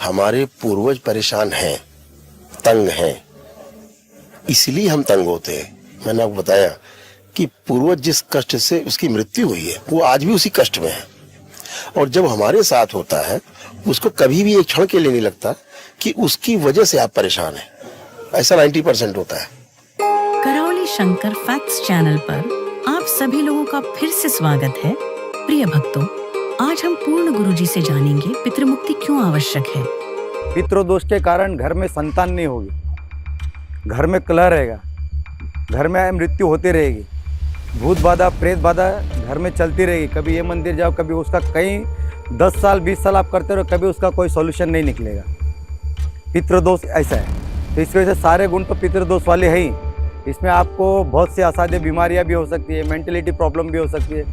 हमारे पूर्वज परेशान हैं, तंग हैं, इसलिए हम तंग होते हैं। मैंने आपको बताया कि पूर्वज जिस कष्ट से उसकी मृत्यु हुई है वो आज भी उसी कष्ट में है, और जब हमारे साथ होता है उसको कभी भी एक क्षण के लिए नहीं लगता कि उसकी वजह से आप परेशान हैं। ऐसा 90% होता है। करावली शंकर फैक्ट्स चैनल पर आप सभी लोगों का फिर से स्वागत है। प्रिय भक्तों, आज हम पूर्ण गुरुजी से जानेंगे पितृमुक्ति क्यों आवश्यक है। पितृदोष के कारण घर में संतान नहीं होगी, घर में कलह रहेगा, घर में मृत्यु होती रहेगी, भूत बाधा प्रेत बाधा घर में चलती रहेगी। कभी ये मंदिर जाओ, कभी उसका, कहीं 10 साल 20 साल आप करते रहो, कभी उसका कोई सॉल्यूशन नहीं निकलेगा। पितृदोष ऐसा है, तो इस वजह से सारे गुण तो पितृदोष वाले हैं ही। इसमें आपको बहुत सी असाध्य बीमारियां भी हो सकती है, मेंटलिटी प्रॉब्लम भी हो सकती है,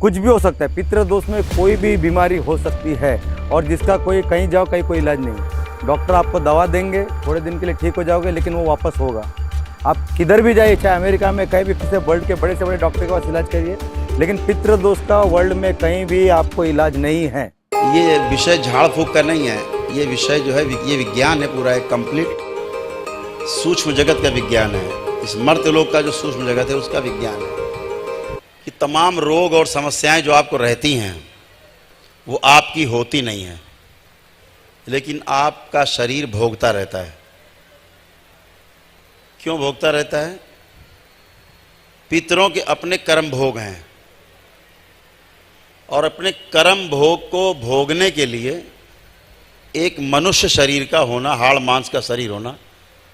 कुछ भी हो सकता है। पितृदोष में कोई भी बीमारी हो सकती है, और जिसका कोई, कहीं जाओ कहीं कोई इलाज नहीं। डॉक्टर आपको दवा देंगे, थोड़े दिन के लिए ठीक हो जाओगे, लेकिन वो वापस होगा। आप किधर भी जाइए, चाहे अमेरिका में, कहीं भी, किसी वर्ल्ड के बड़े से बड़े डॉक्टर के पास इलाज करिए, लेकिन पितृदोष का वर्ल्ड में कहीं भी आपको इलाज नहीं है। ये विषय झाड़ फूक का नहीं है, ये विषय जो है ये विज्ञान है, पूरा एक कंप्लीट सूक्ष्म जगत का विज्ञान है। इस मर्त्यलोक का जो सूक्ष्म जगत है उसका विज्ञान है कि तमाम रोग और समस्याएं जो आपको रहती हैं वो आपकी होती नहीं है, लेकिन आपका शरीर भोगता रहता है। क्यों भोगता रहता है? पितरों के अपने कर्म भोग हैं, और अपने कर्म भोग को भोगने के लिए एक मनुष्य शरीर का होना, हाड़ मांस का शरीर होना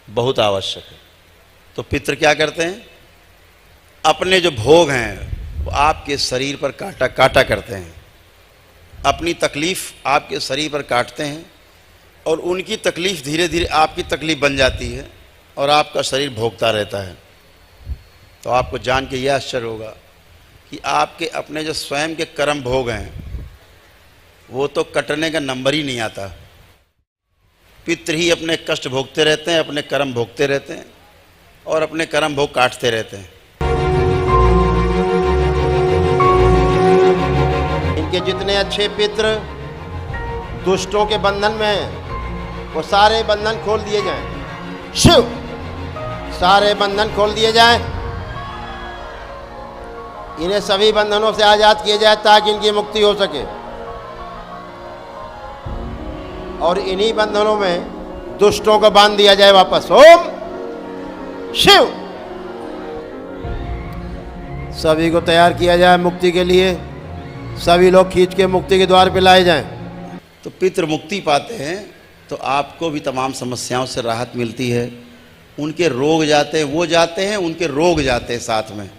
बहुत आवश्यक है। तो पितर क्या करते हैं? अपने जो भोग हैं वो आपके शरीर पर काटा करते हैं, अपनी तकलीफ़ आपके शरीर पर काटते हैं, और उनकी तकलीफ़ धीरे धीरे आपकी तकलीफ़ बन जाती है, और आपका शरीर भोगता रहता है। तो आपको जान के यह आश्चर्य होगा कि आपके अपने जो स्वयं के कर्म भोग हैं वो तो कटने का नंबर ही नहीं आता। पितृ ही अपने कष्ट भोगते रहते हैं, अपने कर्म भोगते रहते हैं, और अपने कर्म भोग काटते रहते हैं। इनके जितने अच्छे पितृ दुष्टों के बंधन में हैं, वो सारे बंधन खोल दिए जाएं। शिव, सारे बंधन खोल दिए जाएं, इन्हें सभी बंधनों से आजाद किया जाए ताकि इनकी मुक्ति हो सके। और इन्हीं बंधनों में दुष्टों को बांध दिया जाए वापस। ओम शिव। सभी को तैयार किया जाए मुक्ति के लिए, सभी लोग खींच के मुक्ति के द्वार पे लाए जाएं। तो पितृ मुक्ति पाते हैं तो आपको भी तमाम समस्याओं से राहत मिलती है। उनके रोग जाते हैं, वो जाते हैं, उनके रोग जाते हैं साथ में।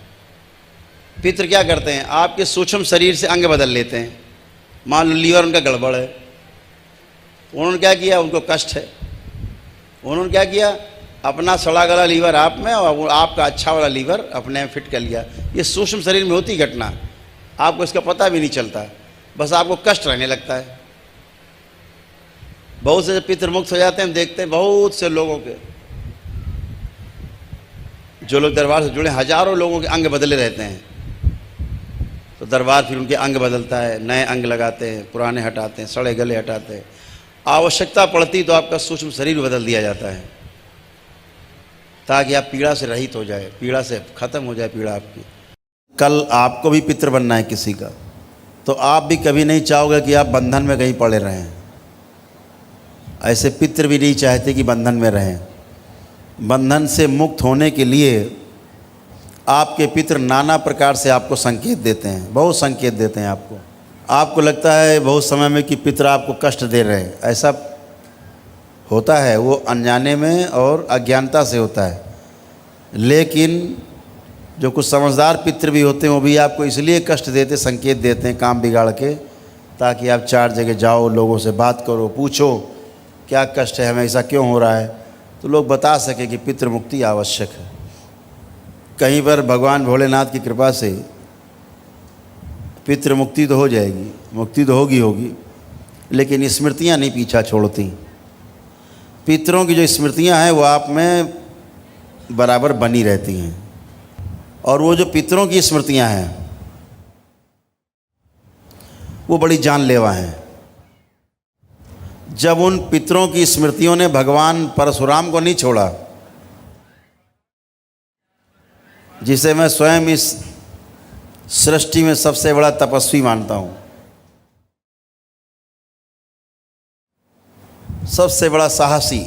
पितृ क्या करते हैं? आपके सूक्ष्म शरीर से अंग बदल लेते हैं। मान लो लीवर उनका गड़बड़ है, उन्होंने क्या किया? उनको कष्ट है, उन्होंने क्या किया? अपना सड़ा गला लीवर आप में और आपका अच्छा वाला लीवर अपने में फिट कर लिया। ये सूक्ष्म शरीर में होती घटना, आपको इसका पता भी नहीं चलता, बस आपको कष्ट रहने लगता है। बहुत से पितृमुक्त हो जाते हैं, हम देखते हैं बहुत से लोगों के, जो लोग दरबार से जुड़े, हजारों लोगों के अंग बदले रहते हैं। तो दरबार फिर उनके अंग बदलता है, नए अंग लगाते हैं, पुराने हटाते हैं, सड़े गले हटाते हैं। आवश्यकता पड़ती तो आपका सूक्ष्म शरीर बदल दिया जाता है, ताकि आप पीड़ा से रहित हो जाए, पीड़ा से खत्म हो जाए पीड़ा आपकी। कल आपको भी पितृ बनना है किसी का, तो आप भी कभी नहीं चाहोगे कि आप बंधन में कहीं पड़े रहें। ऐसे पितृ भी नहीं चाहते कि बंधन में रहें। बंधन से मुक्त होने के लिए आपके पितृ नाना प्रकार से आपको संकेत देते हैं, बहुत संकेत देते हैं आपको। आपको लगता है बहुत समय में कि पितृ आपको कष्ट दे रहे हैं, ऐसा होता है, वो अनजाने में और अज्ञानता से होता है। लेकिन जो कुछ समझदार पितृ भी होते हैं वो भी आपको इसलिए कष्ट देते, संकेत देते हैं काम बिगाड़ के, ताकि आप 4 जगह जाओ, लोगों से बात करो, पूछो क्या कष्ट है, हमें ऐसा क्यों हो रहा है, तो लोग बता सके कि पितृ मुक्ति आवश्यक है। कहीं पर भगवान भोलेनाथ की कृपा से पितृ मुक्ति तो हो जाएगी, मुक्ति तो होगी, लेकिन स्मृतियाँ नहीं पीछा छोड़ती। पितरों की जो स्मृतियाँ हैं वो आप में बराबर बनी रहती हैं, और वो जो पितरों की स्मृतियाँ हैं वो बड़ी जानलेवा हैं। जब उन पितरों की स्मृतियों ने भगवान परशुराम को नहीं छोड़ा, जिसे मैं स्वयं इस सृष्टि में सबसे बड़ा तपस्वी मानता हूँ, सबसे बड़ा साहसी,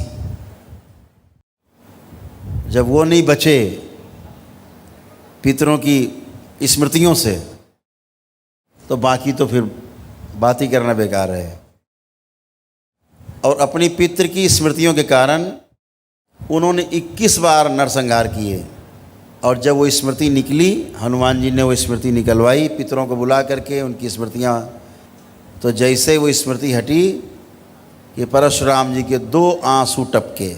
जब वो नहीं बचे पितरों की स्मृतियों से, तो बाकी तो फिर बात ही करना बेकार है। और अपनी पितृ की स्मृतियों के कारण उन्होंने 21 बार नरसंहार किए, और जब वो स्मृति निकली, हनुमान जी ने वो स्मृति निकलवाई पितरों को बुला करके, उनकी स्मृतियाँ, तो जैसे वो स्मृति हटी कि परशुराम जी के 2 आंसू टपके,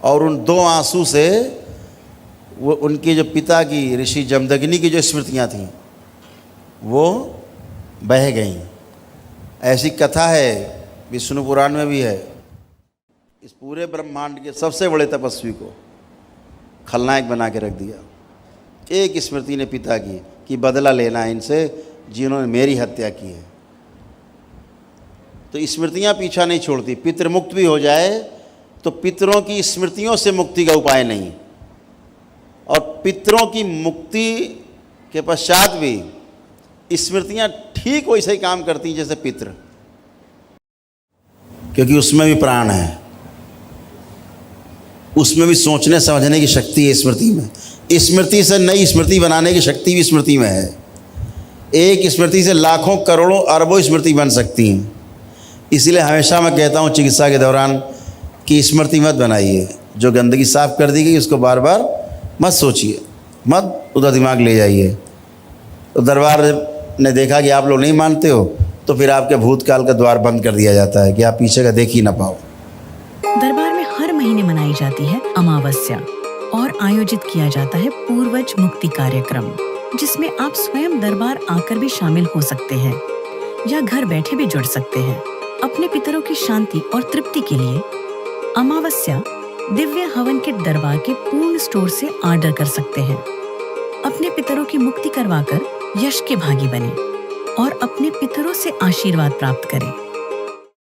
और उन 2 आंसू से वो उनके जो पिता की ऋषि जमदग्नि की जो स्मृतियाँ थीं वो बह गईं। ऐसी कथा है, विष्णु पुराण में भी है। इस पूरे ब्रह्मांड के सबसे बड़े तपस्वी को खलनायक बना के रख दिया, एक स्मृति ने पिता की कि बदला लेना है इनसे जिन्होंने मेरी हत्या की है। तो स्मृतियाँ पीछा नहीं छोड़ती। पितृमुक्त भी हो जाए तो पितरों की स्मृतियों से मुक्ति का उपाय नहीं, और पितरों की मुक्ति के पश्चात भी स्मृतियाँ ठीक वैसे ही काम करती हैं जैसे पितृ, क्योंकि उसमें भी प्राण है, उसमें भी सोचने समझने की शक्ति है स्मृति में। स्मृति से नई स्मृति बनाने की शक्ति भी स्मृति में है। एक स्मृति से लाखों करोड़ों अरबों स्मृति बन सकती हैं। इसलिए हमेशा मैं कहता हूँ चिकित्सा के दौरान कि स्मृति मत बनाइए, जो गंदगी साफ कर दी गई उसको बार बार मत सोचिए, मत उधर दिमाग ले जाइए। तो दरबार ने देखा कि आप लोग नहीं मानते हो, तो फिर आपके भूतकाल का द्वार बंद कर दिया जाता है कि आप पीछे का देख ही ना पाओ। दरबार में हर महीने मनाई जाती है अमावस्या और आयोजित किया जाता है पूर्वज मुक्ति कार्यक्रम, जिसमें आप स्वयं दरबार आकर भी शामिल हो सकते हैं या घर बैठे भी जुड़ सकते हैं। अपने पितरों की शांति और तृप्ति के लिए अमावस्या दिव्य हवन किट दरबार के पूर्ण स्टोर से ऑर्डर कर सकते हैं। अपने पितरों की मुक्ति करवाकर यश के भागी बने और अपने पितरों से आशीर्वाद प्राप्त करें।